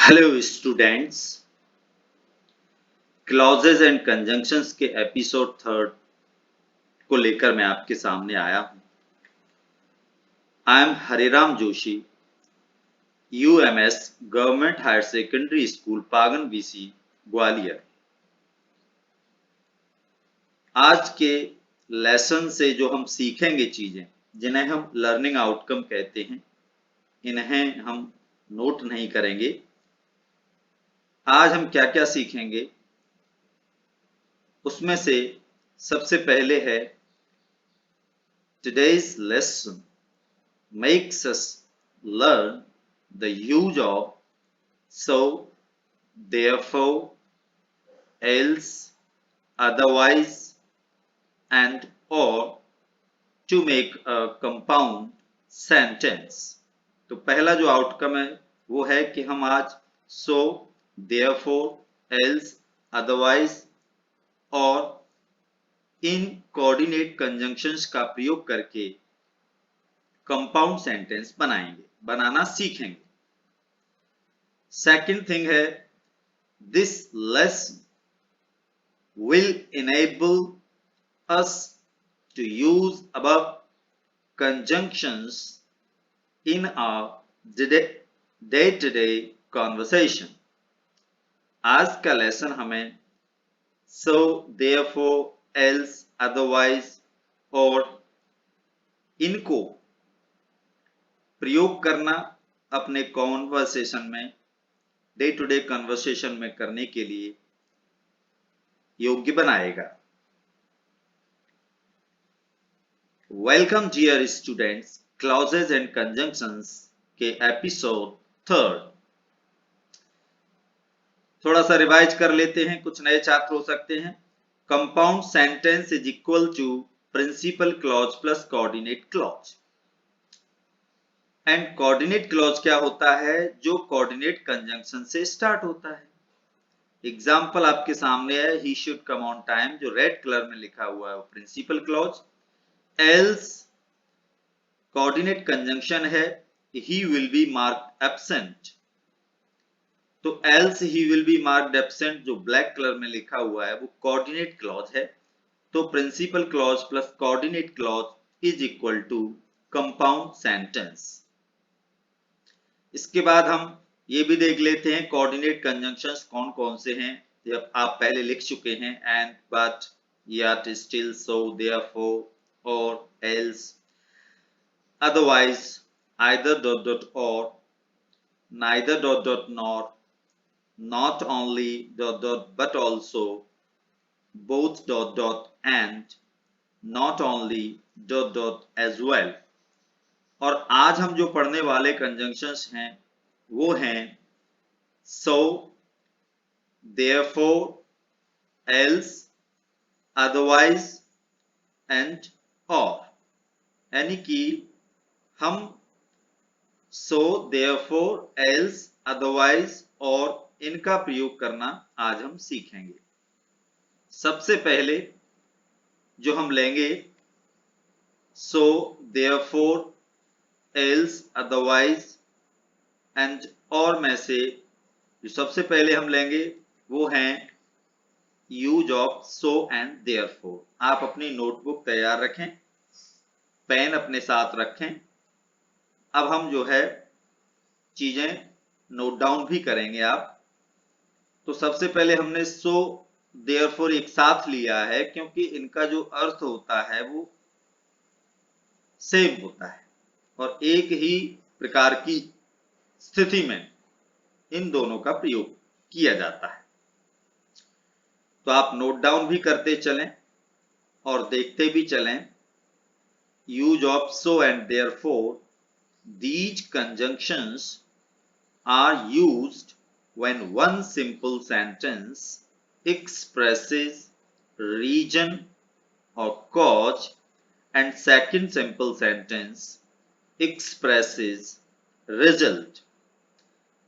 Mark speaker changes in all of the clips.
Speaker 1: Hello students, clauses and conjunctions के episode 3 को लेकर मैं आपके सामने आया हूं। I am Hariram Joshi, UMS government higher secondary school Pagan BC Gwalior. आज के लेसन से जो हम सीखेंगे चीजें, जिन्हें हम लर्निंग आउटकम कहते हैं, इन्हें हम नोट नहीं करेंगे। आज हम क्या क्या सीखेंगे उसमें से सबसे पहले है today's lesson makes us learn the use of so, therefore, else, otherwise, and or to make a compound sentence। तो पहला जो आउटकम है वो है कि हम आज so, therefore, else, otherwise और इन कोऑर्डिनेट कंजंक्शंस का प्रयोग करके कंपाउंड सेंटेंस बनाना सीखेंगे। सेकंड थिंग है this lesson will enable us to use above conjunctions in our day-to-day conversation। आज का लेसन हमें so, therefore, else, otherwise और इनको प्रयोग करना अपने कॉन्वर्सेशन में, डे टू डे कन्वर्सेशन में करने के लिए योग्य बनाएगा। Welcome dear students, clauses and conjunctions के एपिसोड 3। थोड़ा सा रिवाइज कर लेते हैं, कुछ नए छात्र हो सकते हैं। Compound sentence is equal to principal clause plus coordinate clause. And coordinate clause क्या होता है? जो कोऑर्डिनेट कंजंक्शन से स्टार्ट होता है। एग्जाम्पल आपके सामने है, he should come on time, जो रेड कलर में लिखा हुआ है वो principal clause. Else coordinate conjunction है, he will be marked absent, तो else he will be marked absent जो ब्लैक कलर में लिखा हुआ है वो कोऑर्डिनेट क्लॉज है। तो principal clause plus coordinate clause is equal to compound sentence. इसके बाद हम ये भी देख लेते हैं कोऑर्डिनेट कंजंक्शंस कौन कौन से हैं। जब आप पहले लिख चुके हैं, and, but, yet, still, so, therefore, or, else, otherwise, either dot dot or, neither dot dot nor, not only dot dot but also, both dot dot and, not only dot dot as well। और आज हम जो पढ़ने वाले conjunctions हैं वो हैं so, therefore, else, otherwise and or। यानी कि हम so, therefore, else, otherwise और इनका प्रयोग करना आज हम सीखेंगे। सबसे पहले जो हम लेंगे so, therefore, else, otherwise and और में से जो सबसे पहले हम लेंगे वो हैं use of so and therefore. आप अपनी नोटबुक तैयार रखें, पेन अपने साथ रखें। अब हम जो है चीजें नोट डाउन भी करेंगे आप। तो सबसे पहले हमने सो, देयरफॉर एक साथ लिया है क्योंकि इनका जो अर्थ होता है वो सेम होता है और एक ही प्रकार की स्थिति में इन दोनों का प्रयोग किया जाता है। तो आप नोट डाउन भी करते चलें और देखते भी चलें। Use of so and therefore, these conjunctions are used when one simple sentence expresses reason or cause and second simple sentence expresses result।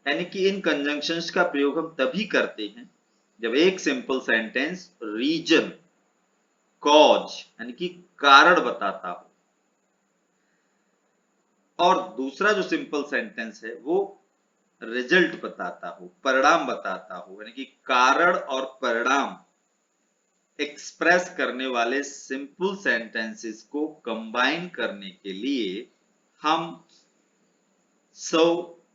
Speaker 1: यानी कि इन कंजंक्शंस का प्रयोग हम तभी करते हैं जब एक सिंपल सेंटेंस रीजन, कॉज यानी कि कारण बताता हो और दूसरा जो सिंपल सेंटेंस है वो रिजल्ट बताता हो, परिणाम बताता हो, यानी कि कारण और परिणाम एक्सप्रेस करने वाले सिंपल सेंटेंसेस को कंबाइन करने के लिए हम सो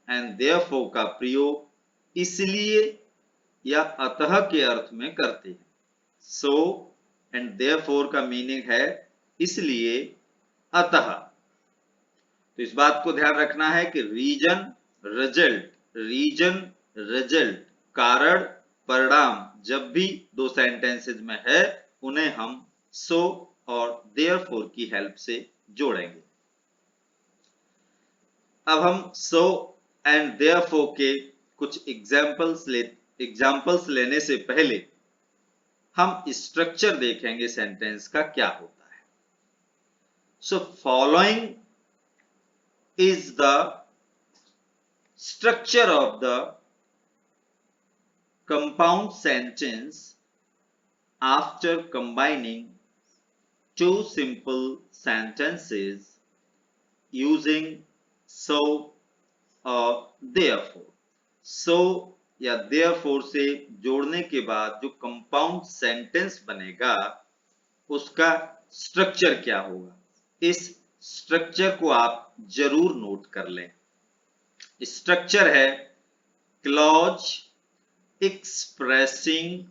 Speaker 1: एंड देयरफॉर का प्रयोग इसलिए या अतः के अर्थ में करते हैं। सो एंड देयरफॉर का मीनिंग है इसलिए, अतः। तो इस बात को ध्यान रखना है कि रीजन रिजल्ट, कारण परिणाम जब भी दो सेंटेंसेस में है उन्हें हम सो और देयरफॉर की हेल्प से जोड़ेंगे। अब हम सो एंड देयरफॉर के कुछ एग्जांपल्स लेने से पहले हम स्ट्रक्चर देखेंगे सेंटेंस का क्या होता है। So following is the structure of the compound sentence after combining two simple sentences using so or therefore। so या therefore से जोड़ने के बाद जो कंपाउंड सेंटेंस बनेगा उसका स्ट्रक्चर क्या होगा, इस स्ट्रक्चर को आप जरूर नोट कर लें। स्ट्रक्चर है clause expressing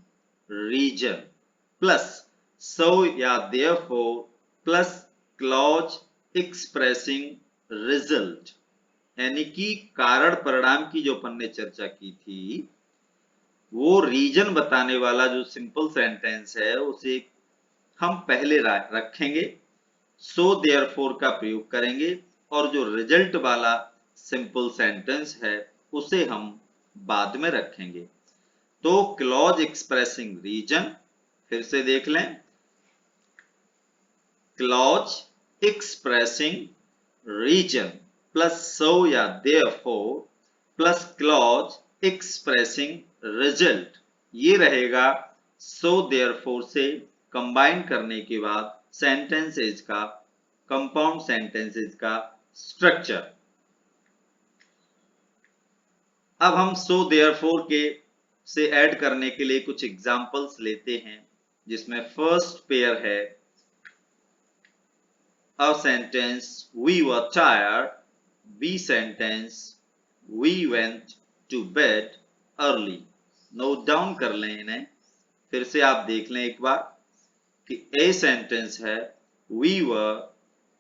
Speaker 1: reason plus so या therefore plus clause expressing result, यानी कि कारण परिणाम की जो अपन ने चर्चा की थी वो रीजन बताने वाला जो सिंपल सेंटेंस है उसे हम पहले रखेंगे, सो देयरफॉर का प्रयोग करेंगे और जो रिजल्ट वाला सिंपल सेंटेंस है उसे हम बाद में रखेंगे। तो क्लॉज एक्सप्रेसिंग रीजन, फिर से देख लें, clause expressing reason plus so या therefore plus clause expressing result, ये रहेगा सो देयरफॉर से कंबाइन करने के बाद सेंटेंसेस का, कंपाउंड सेंटेंसेस का स्ट्रक्चर। अब हम सो देयरफॉर के से ऐड करने के लिए कुछ एग्जांपल्स लेते हैं, जिसमें फर्स्ट पेयर है A sentence we were tired, B sentence we went to bed early. Note down कर लें इन्हें, फिर से आप देख लें एक बार कि ए सेंटेंस है we were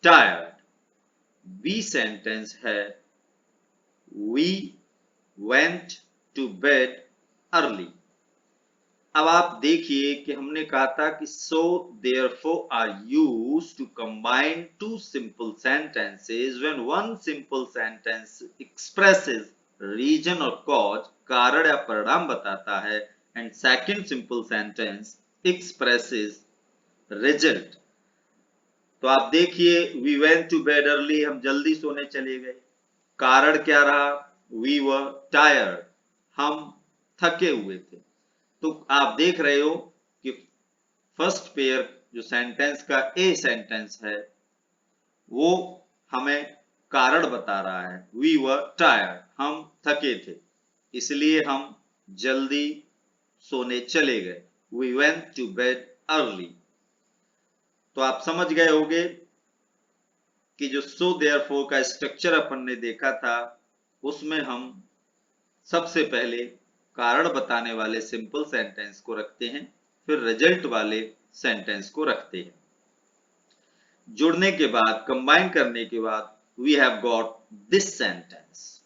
Speaker 1: tired, B sentence है we went to bed early। अब आप देखिए कि हमने कहा था कि so therefore are used to combine two simple sentences when one simple sentence expresses reason or cause, कारण या परिणाम बताता है, and second simple sentence expresses result. तो आप देखिए we went to bed early, हम जल्दी सोने चले गए, कारण क्या रहा, वी वर टायर्ड, हम थके हुए थे। तो आप देख रहे हो कि फर्स्ट पेयर जो सेंटेंस का ए सेंटेंस है वो हमें कारण बता रहा है, वी वर टायर्ड, हम थके थे इसलिए हम जल्दी सोने चले गए, we went to bed early. तो आप समझ गए होंगे कि जो सो देयरफॉर का स्ट्रक्चर अपन ने देखा था उसमें हम सबसे पहले कारण बताने वाले सिंपल सेंटेंस को रखते हैं, फिर रिजल्ट वाले सेंटेंस को रखते हैं। जुड़ने के बाद, कंबाइन करने के बाद we have got this sentence.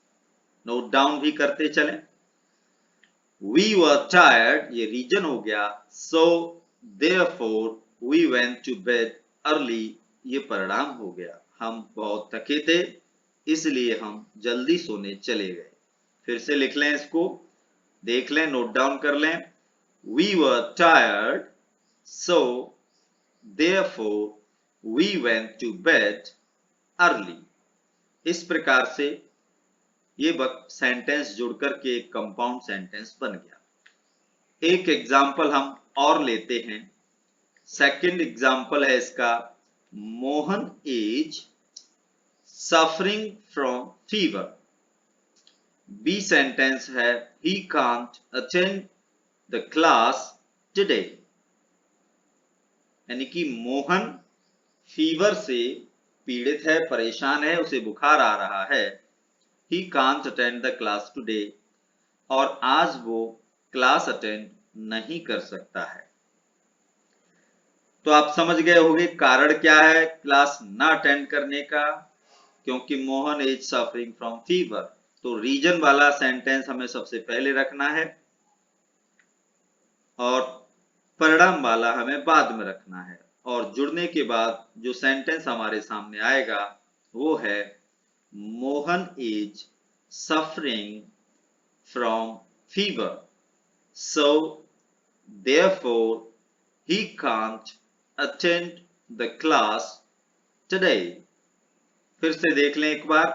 Speaker 1: Note down भी करते चलें। वी वर टायर्ड, ये रीजन हो गया, so therefore we went to bed early, ये परिणाम हो गया, हम बहुत थके थे इसलिए हम जल्दी सोने चले गए। फिर से लिख लें इसको, देख लें, नोट डाउन कर लें। We were tired so therefore we went to bed early. इस प्रकार से ये सेंटेंस जुड़कर के एक कंपाउंड सेंटेंस बन गया। एक एग्जाम्पल हम और लेते हैं। सेकंड एग्जाम्पल है इसका, Mohan is suffering from fever, B sentence है he can't attend the class today, यानी कि मोहन फीवर से पीड़ित है, परेशान है, उसे बुखार आ रहा है। he can't attend the class today, और आज वो क्लास अटेंड नहीं कर सकता है। तो आप समझ गए होंगे कारण क्या है क्लास ना अटेंड करने का, क्योंकि Mohan is suffering from fever. तो रीजन वाला सेंटेंस हमें सबसे पहले रखना है और परिणाम वाला हमें बाद में रखना है, और जुड़ने के बाद जो सेंटेंस हमारे सामने आएगा वो है Mohan is suffering from fever, so therefore he can't attend the class today। फिर से देख लें एक बार,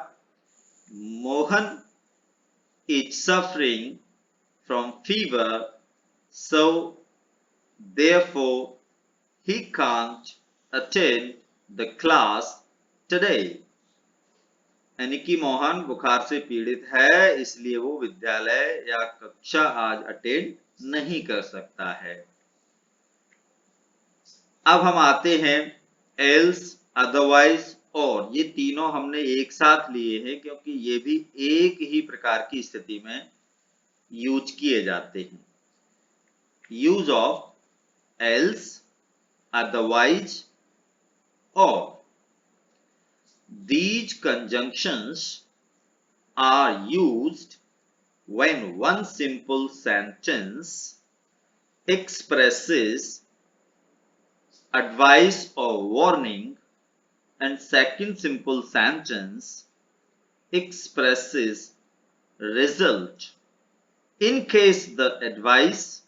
Speaker 1: Mohan is suffering from fever, so therefore he can't attend the class today। यानी कि मोहन बुखार से पीड़ित है, इसलिए वो विद्यालय या कक्षा आज अटेंड नहीं कर सकता है। अब हम आते हैं else, otherwise और, ये तीनों हमने एक साथ लिए हैं क्योंकि ये भी एक ही प्रकार की स्थिति में यूज किए जाते हैं। Use of else, otherwise or, these conjunctions are used when one simple sentence expresses advice or warning and second simple sentence expresses result in case the advice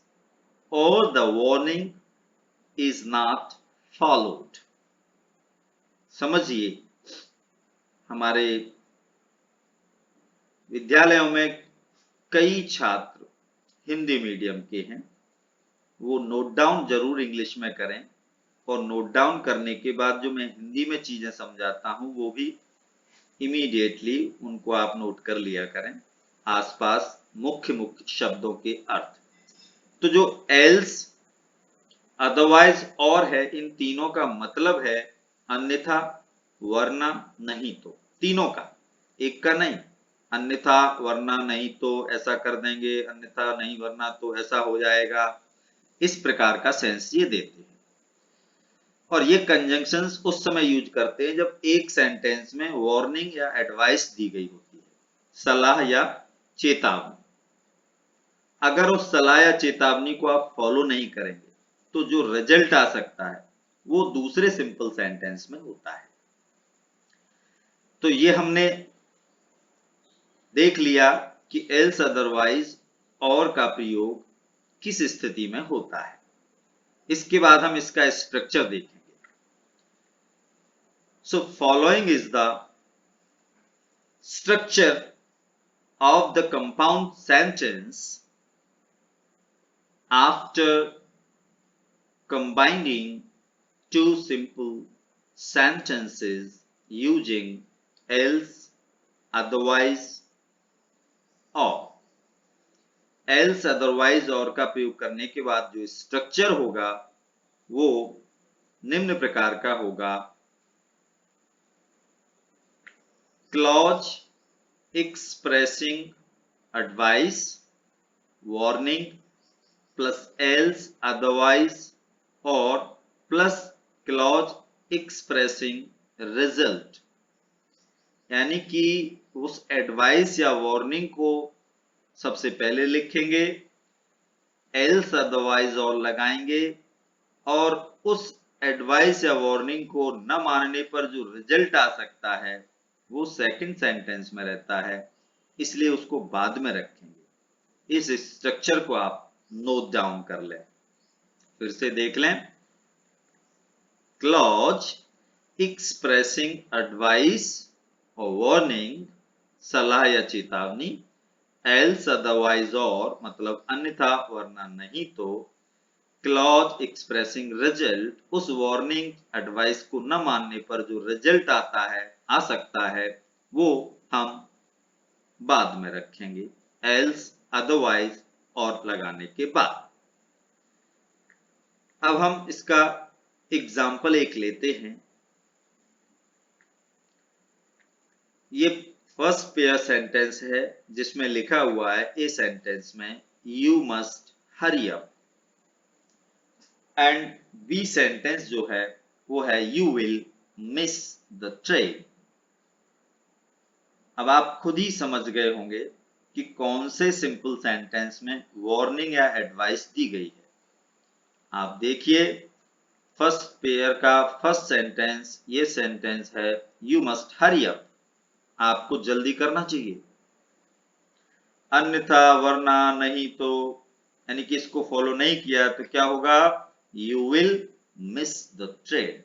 Speaker 1: or the warning is not followed। समझिए, हमारे विद्यालयों में कई छात्र Hindi medium के हैं, वो note down जरूर इंग्लिश में करें, और नोट डाउन करने के बाद जो मैं हिंदी में चीजें समझाता हूं वो भी इमीडिएटली उनको आप नोट कर लिया करें, आसपास मुख्य मुख्य शब्दों के अर्थ। तो जो एल्स, अदरवाइज और है, इन तीनों का मतलब है अन्यथा, वरना, नहीं तो, तीनों का, एक का नहीं। अन्यथा, वरना, नहीं तो ऐसा कर देंगे, अन्यथा नहीं वरना तो ऐसा हो जाएगा, इस प्रकार का सेंस ये देते हैं। और ये कंजंक्शंस उस समय यूज करते हैं जब एक सेंटेंस में वार्निंग या एडवाइस दी गई होती है, सलाह या चेतावनी। अगर उस सलाह या चेतावनी को आप फॉलो नहीं करेंगे तो जो रिजल्ट आ सकता है वो दूसरे सिंपल सेंटेंस में होता है। तो ये हमने देख लिया कि एल्स, अदरवाइज और का प्रयोग किस स्थिति में होता है। इसके बाद हम इसका स्ट्रक्चर देखेंगे। So following is the structure of the compound sentence after combining two simple sentences using else, otherwise or। else, otherwise और का प्रयोग करने के बाद जो स्ट्रक्चर होगा वो निम्न प्रकार का होगा। clause expressing advice, warning plus else, otherwise or plus clause expressing result, यानी कि उस एडवाइस या वार्निंग को सबसे पहले लिखेंगे, else, otherwise और लगाएंगे, और उस एडवाइस या वार्निंग को न मानने पर जो रिजल्ट आ सकता है वो सेकंड सेंटेंस में रहता है, इसलिए उसको बाद में रखेंगे। इस स्ट्रक्चर को आप नोट डाउन कर लें। फिर से देख लें, क्लॉज एक्सप्रेसिंग एडवाइस और वार्निंग, सलाह या चेतावनी, एल्स, अदरवाइज और मतलब अन्यथा, वरना, नहीं तो, क्लॉज एक्सप्रेसिंग रिजल्ट, उस वार्निंग एडवाइस को न मानने पर जो रिजल्ट आता है, आ सकता है, वो हम बाद में रखेंगे, एल्स, अदरवाइज और लगाने के बाद। अब हम इसका एग्जाम्पल एक लेते हैं। ये फर्स्ट पेयर सेंटेंस है जिसमें लिखा हुआ है ए सेंटेंस में you must hurry up, and B sentence जो है वो है you will miss the train. अब आप खुद ही समझ गए होंगे कि कौन से सिंपल सेंटेंस में वार्निंग या एडवाइस दी गई है। आप देखिए, फर्स्ट पेयर का फर्स्ट सेंटेंस, ये सेंटेंस है यू मस्ट हरी अप, आपको जल्दी करना चाहिए, अन्यथा वरना नहीं तो, यानी कि इसको फॉलो नहीं किया तो क्या होगा, you will miss the train,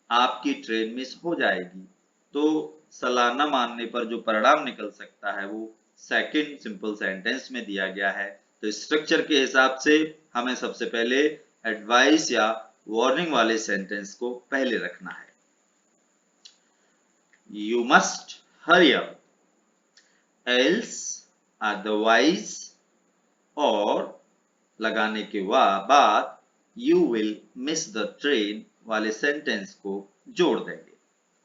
Speaker 1: आपकी ट्रेन मिस हो जाएगी। तो सलाह न मानने पर जो परिणाम निकल सकता है वो सेकंड सिंपल सेंटेंस में दिया गया है। तो स्ट्रक्चर के हिसाब से हमें सबसे पहले एडवाइस या वार्निंग वाले सेंटेंस को पहले रखना है। You must hurry up else otherwise, और लगाने के बाद you will miss the train वाले सेंटेंस को जोड़ देंगे।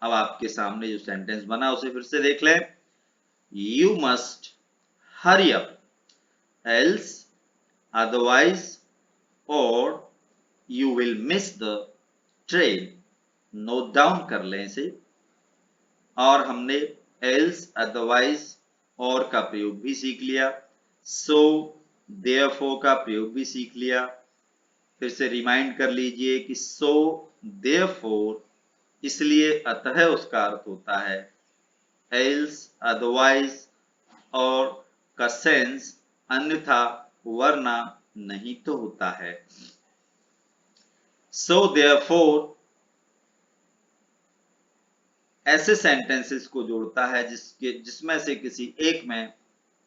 Speaker 1: अब आपके सामने जो सेंटेंस बना उसे फिर से देख लें। You must hurry up else otherwise और you will miss the train. Note down कर लें इसे। और हमने एल्स, अदरवाइज और का प्रयोग भी सीख लिया, सो देयरफॉर का प्रयोग भी सीख लिया। फिर से रिमाइंड कर लीजिए कि सो देयरफॉर इसलिए अतः उसका अर्थ होता है, एल्स अदरवाइज और का सेंस अन्यथा वरना नहीं तो होता है। सो देयरफॉर ऐसे सेंटेंसेस को जोड़ता है जिसमें से किसी एक में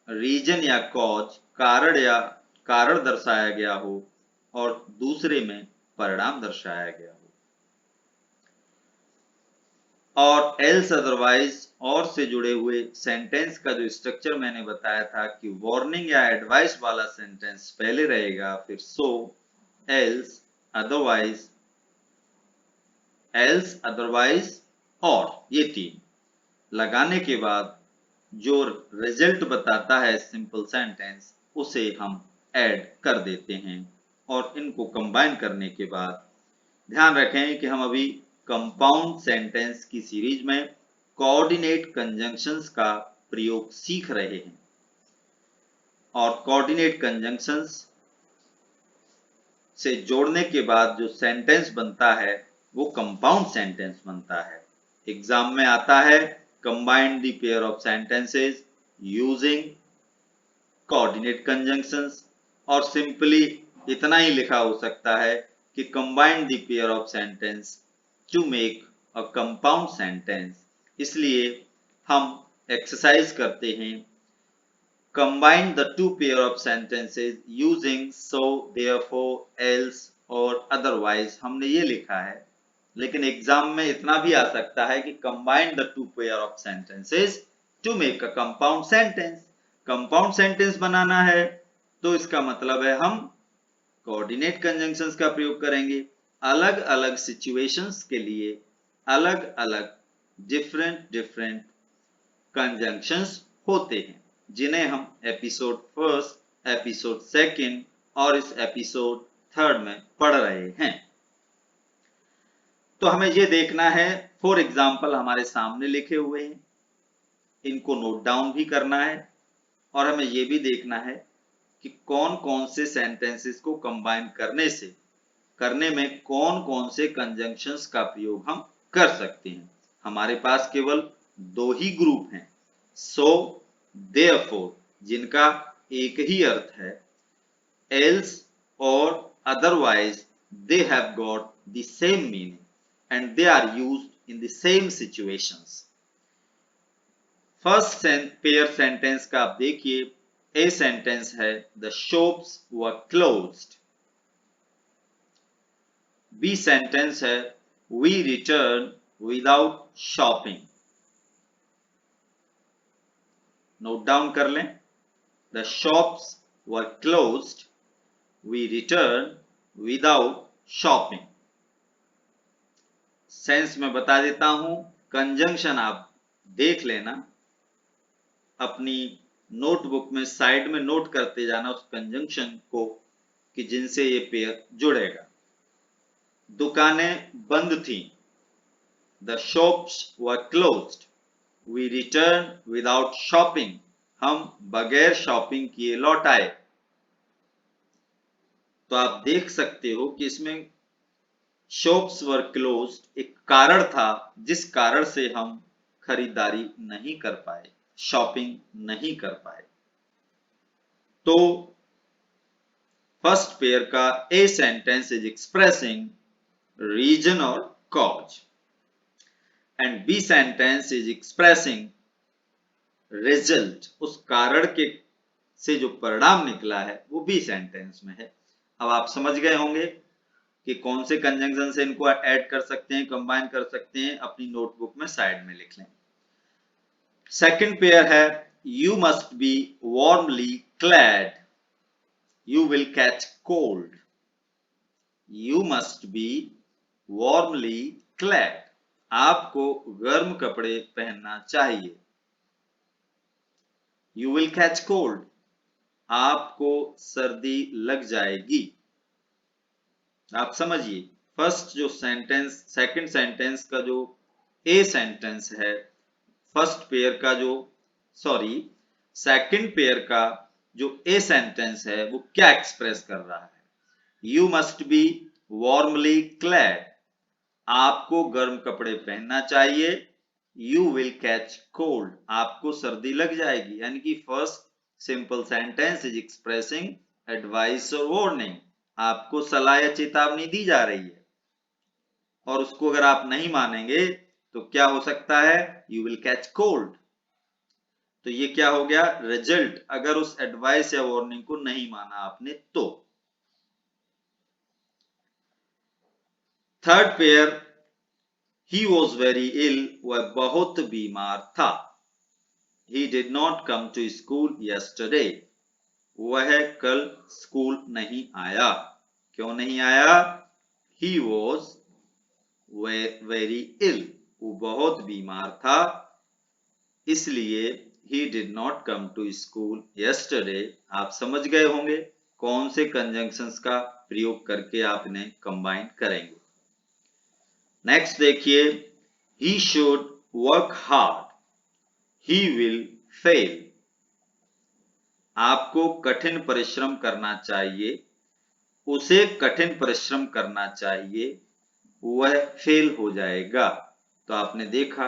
Speaker 1: रीजन या कॉज कारण दर्शाया गया हो और दूसरे में परिणाम दर्शाया गया हो। और एल्स अदरवाइज और से जुड़े हुए सेंटेंस का जो स्ट्रक्चर मैंने बताया था कि वार्निंग या एडवाइस वाला सेंटेंस पहले रहेगा, फिर सो, एल्स, अदरवाइज, एल्स अदरवाइज और ये तीन लगाने के बाद जो रिजल्ट बताता है सिंपल सेंटेंस उसे हम ऐड कर देते हैं। और इनको कंबाइन करने के बाद ध्यान रखें कि हम अभी कंपाउंड सेंटेंस की सीरीज में कोऑर्डिनेट कंजंक्शंस का प्रयोग सीख रहे हैं। और कोऑर्डिनेट कंजंक्शंस से जोड़ने के बाद जो सेंटेंस बनता है वो कंपाउंड सेंटेंस बनता है। एग्जाम में आता है combine the pair of sentences using coordinate conjunctions, और सिंपली इतना ही लिखा हो सकता है कि combine the pair of sentence to make a compound sentence. इसलिए हम एक्सरसाइज करते हैं, combine the two pair of sentences using so, therefore, else और otherwise हमने ये लिखा है। लेकिन एग्जाम में इतना भी आ सकता है कि combine the two pair of sentences to make a compound sentence। Compound sentence बनाना है तो इसका मतलब है हम कोऑर्डिनेट कंजंक्शंस का प्रयोग करेंगे। अलग अलग सिचुएशंस के लिए अलग अलग डिफरेंट कंजंक्शंस होते हैं, जिन्हें हम एपिसोड फर्स्ट, एपिसोड सेकंड और इस एपिसोड थर्ड में पढ़ रहे हैं। तो हमें ये देखना है, फॉर एग्जाम्पल हमारे सामने लिखे हुए हैं, इनको नोट डाउन भी करना है और हमें ये भी देखना है कि कौन कौन से सेंटेंसेस को कंबाइन करने में कौन कौन से कंजंक्शंस का प्रयोग हम कर सकते हैं। हमारे पास केवल दो ही ग्रुप हैं, सो, देयरफॉर, जिनका एक ही अर्थ है, एल्स और otherwise, they have got the same meaning and they are used in the same situations. First pair sentence का आप देखिए, ए सेंटेंस है the shops were closed, B sentence है we return without shopping, note down कर लें। The shops were closed, we return without shopping. Sense में बता देता हूं, कंजंक्शन आप देख लेना, अपनी नोटबुक में साइड में नोट करते जाना उस कंजंक्शन को कि जिनसे ये पेयर जुड़ेगा। दुकानें बंद थीं, the shops were closed, we return without shopping, हम बगैर शॉपिंग किए लौट आए। तो आप देख सकते हो कि इसमें शॉप्स वर क्लोज्ड एक कारण था जिस कारण से हम खरीदारी नहीं कर पाए, शॉपिंग नहीं कर पाए। तो फर्स्ट पेयर का A sentence is expressing reason और cause and B sentence is expressing result, उस कारण के से जो परिणाम निकला है वो बी सेंटेंस में है। अब आप समझ गए होंगे कि कौन से कंजंक्शन से इनको ऐड कर सकते हैं, कंबाइन कर सकते हैं। अपनी नोटबुक में साइड में लिख लें। सेकंड पेयर है you must be warmly clad, you will catch cold. You must be warmly clad, आपको गर्म कपड़े पहनना चाहिए। यू विल कैच कोल्ड, आपको सर्दी लग जाएगी। आप समझिए, फर्स्ट जो सेंटेंस, सेकंड सेंटेंस का जो ए सेंटेंस है, फर्स्ट पेयर का जो सेकंड पेयर का जो ए सेंटेंस है वो क्या एक्सप्रेस कर रहा है? You must be warmly clad, आपको गर्म कपड़े पहनना चाहिए। यू विल कैच कोल्ड, आपको सर्दी लग जाएगी। यानी कि first simple sentence is expressing advice और वार्निंग, आपको सलाह या चेतावनी दी जा रही है और उसको अगर आप नहीं मानेंगे तो क्या हो सकता है? You will catch cold. तो ये क्या हो गया? रिजल्ट, अगर उस एडवाइस या वार्निंग को नहीं माना आपने तो। Third pair, he was very ill, वह बहुत बीमार था। He did not come to school yesterday, वह कल स्कूल नहीं आया। क्यों नहीं आया? He was very ill, वो बहुत बीमार था, इसलिए he did not come to school yesterday। आप समझ गए होंगे कौन से कंजंक्शंस का प्रयोग करके आप इन्हें कंबाइन करेंगे। नेक्स्ट देखिए, he should work hard, he will fail, आपको कठिन परिश्रम करना चाहिए, उसे कठिन परिश्रम करना चाहिए, वह फेल हो जाएगा। तो आपने देखा,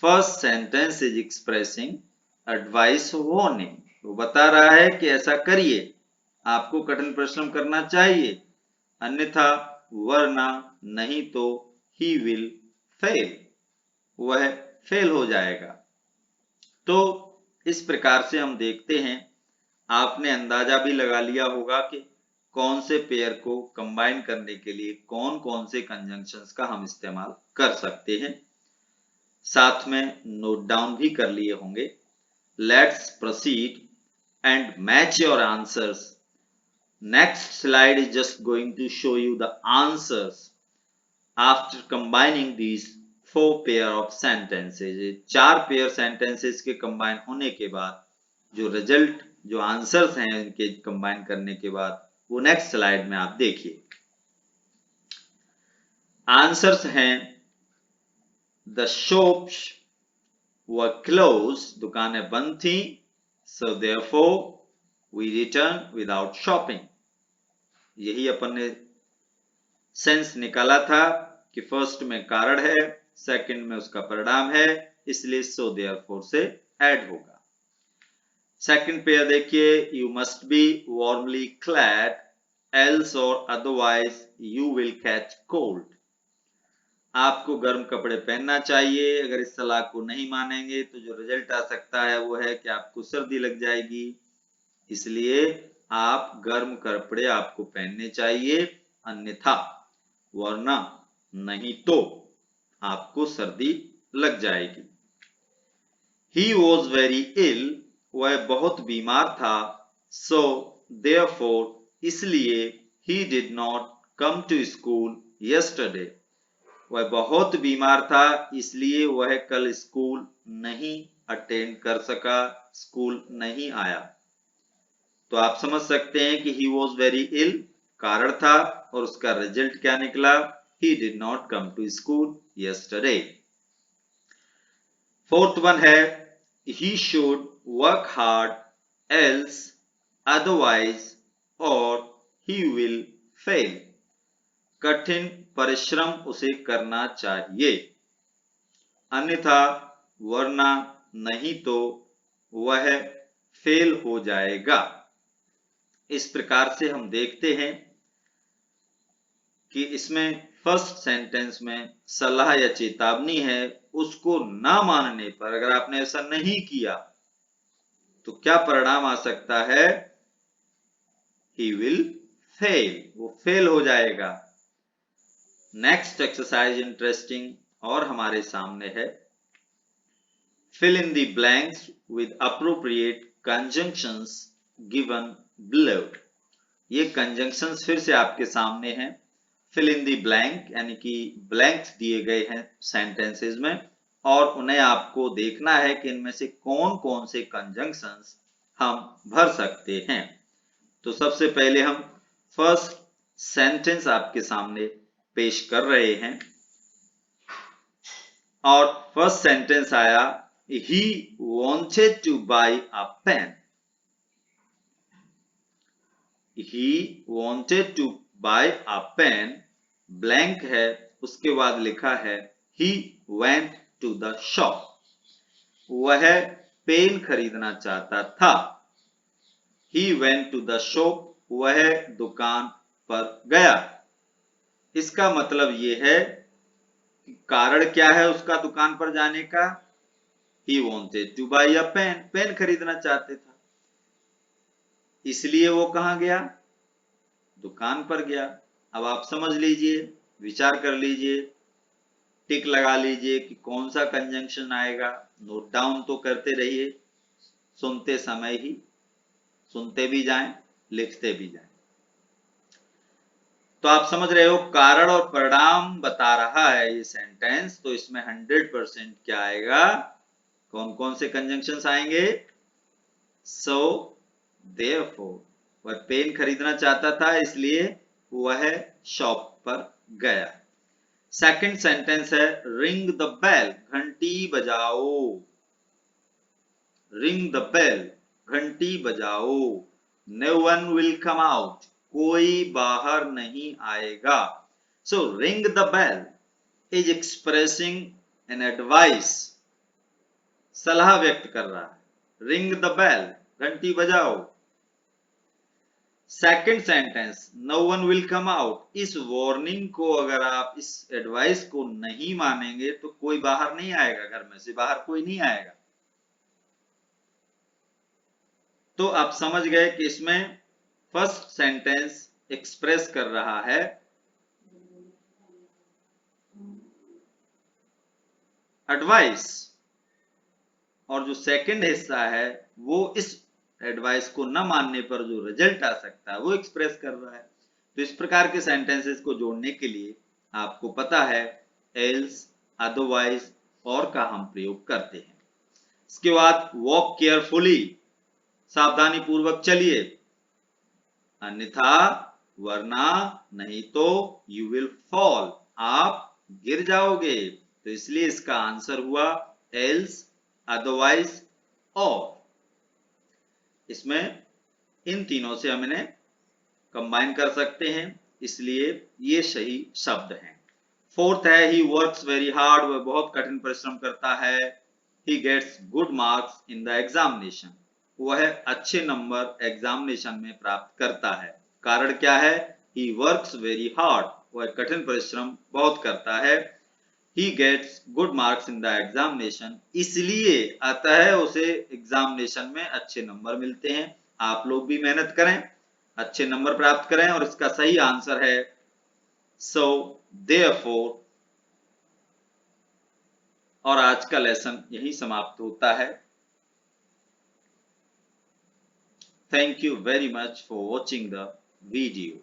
Speaker 1: first sentence is expressing advice warning, वो बता रहा है कि ऐसा करिए, आपको कठिन परिश्रम करना चाहिए, अन्यथा वरना नहीं तो ही विल फेल, वह फेल हो जाएगा। तो इस प्रकार से हम देखते हैं, आपने अंदाजा भी लगा लिया होगा कि कौन से पेयर को कंबाइन करने के लिए कौन कौन से कंजंक्शंस का हम इस्तेमाल कर सकते हैं। साथ में नोट डाउन भी कर लिए होंगे। Let's proceed and match your answers. Next slide is just going to show you the answers after combining these 4 pair of sentences. 4 pair sentences के कंबाइन होने के बाद जो रिजल्ट, जो आंसर्स हैं इनके कंबाइन करने के बाद, वो नेक्स्ट स्लाइड में आप देखिए। आंसर्स हैं, द शॉप्स वर क्लोज, दुकानें बंद थी, so therefore we return without shopping. यही अपन ने सेंस निकाला था कि फर्स्ट में कारण है, सेकंड में उसका परिणाम है, इसलिए सो देयरफॉर से ऐड होगा। सेकंड पेयर देखिए, you must be warmly clad else और otherwise you will catch cold, आपको गर्म कपड़े पहनना चाहिए, अगर इस सलाह को नहीं मानेंगे तो जो रिजल्ट आ सकता है वो है कि आपको सर्दी लग जाएगी, इसलिए आप गर्म कपड़े आपको पहनने चाहिए, अन्यथा वरना नहीं तो आपको सर्दी लग जाएगी। He was very ill, वह बहुत बीमार था। सो देयरफॉर इसलिए he did not come to school yesterday. वह बहुत बीमार था इसलिए वह कल स्कूल नहीं अटेंड कर सका, स्कूल नहीं आया। तो आप समझ सकते हैं कि ही वॉज वेरी इल कारण था और उसका रिजल्ट क्या निकला, he did not come to school yesterday. Fourth one है he should work hard else otherwise or he will fail। कठिन परिश्रम उसे करना चाहिए, अन्यथा वरना नहीं तो वह फेल हो जाएगा। इस प्रकार से हम देखते हैं कि इसमें फर्स्ट सेंटेंस में सलाह या चेतावनी है, उसको ना मानने पर अगर आपने ऐसा नहीं किया तो क्या परिणाम आ सकता है, he will fail, वो फेल हो जाएगा। नेक्स्ट एक्सरसाइज इंटरेस्टिंग और हमारे सामने है, fill in the blanks with appropriate conjunctions given below। ये कंजंक्शंस फिर से आपके सामने हैं। fill in the blank यानी कि ब्लैंक्स दिए गए हैं सेंटेंसेस में और उन्हें आपको देखना है कि इनमें से कौन कौन से कंजंक्शंस हम भर सकते हैं। तो सबसे पहले हम फर्स्ट सेंटेंस आपके सामने पेश कर रहे हैं और फर्स्ट सेंटेंस आया, he wanted to buy a pen। he wanted to buy a pen, blank है, उसके बाद लिखा है he went to the shop। वह पेन खरीदना चाहता था। he went to the shop, वह दुकान पर गया। इसका मतलब ये है कि कारण क्या है उसका दुकान पर जाने का, he wanted to buy a pen, pen खरीदना चाहते था, इसलिए वो कहां गया, दुकान पर गया। अब आप समझ लीजिए, विचार कर लीजिए, टिक लगा लीजिए कि कौन सा कंजंक्शन आएगा। नोट डाउन तो करते रहिए, सुनते समय ही, सुनते भी जाएं, लिखते भी जाएं। तो आप समझ रहे हो कारण और परिणाम बता रहा है ये सेंटेंस, तो इसमें 100% क्या आएगा, कौन कौन से कंजंक्शंस आएंगे, सो देयरफॉर, वह पेन खरीदना चाहता था इसलिए वह शॉप पर गया। सेकंड सेंटेंस है रिंग द बेल, घंटी बजाओ। रिंग द बेल, घंटी बजाओ। No one will come out, कोई बाहर नहीं आएगा। So ring the bell is expressing an advice, सलाह व्यक्त कर रहा है। रिंग द बेल, घंटी बजाओ। Second sentence no one will come out, इस वार्निंग को अगर आप इस एडवाइस को नहीं मानेंगे तो कोई बाहर नहीं आएगा, घर में से बाहर कोई नहीं आएगा। तो आप समझ गए कि इसमें फर्स्ट सेंटेंस एक्सप्रेस कर रहा है एडवाइस और जो सेकंड हिस्सा है वो इस एडवाइस को न मानने पर जो रिजल्ट आ सकता है वो एक्सप्रेस कर रहा है। तो इस प्रकार के सेंटेंसेस को जोड़ने के लिए आपको पता है एल्स, अदरवाइज और का हम प्रयोग करते हैं। इसके बाद वॉक केयरफुली, सावधानी पूर्वक चलिए, अन्यथा वरना नहीं तो यू विल फॉल, आप गिर जाओगे। तो इसलिए इसका आंसर हुआ एल्स, अदरवाइज और। इसमें इन तीनों से हम इन्हें कंबाइन कर सकते हैं, इसलिए ये सही शब्द हैं। फोर्थ है ही वर्क्स वेरी हार्ड, वह बहुत कठिन परिश्रम करता है। He gets good marks in the examination, वह अच्छे नंबर एग्जामिनेशन में प्राप्त करता है। कारण क्या है, ही वर्क्स वेरी हार्ड, वह कठिन परिश्रम बहुत करता है। he gets good marks in the examination, इसलिए अतः उसे एग्जामिनेशन में अच्छे नंबर मिलते हैं। आप लोग भी मेहनत करें, अच्छे नंबर प्राप्त करें और इसका सही आंसर है so therefore। और आज का लेसन यही समाप्त होता है। Thank you very much for watching the video.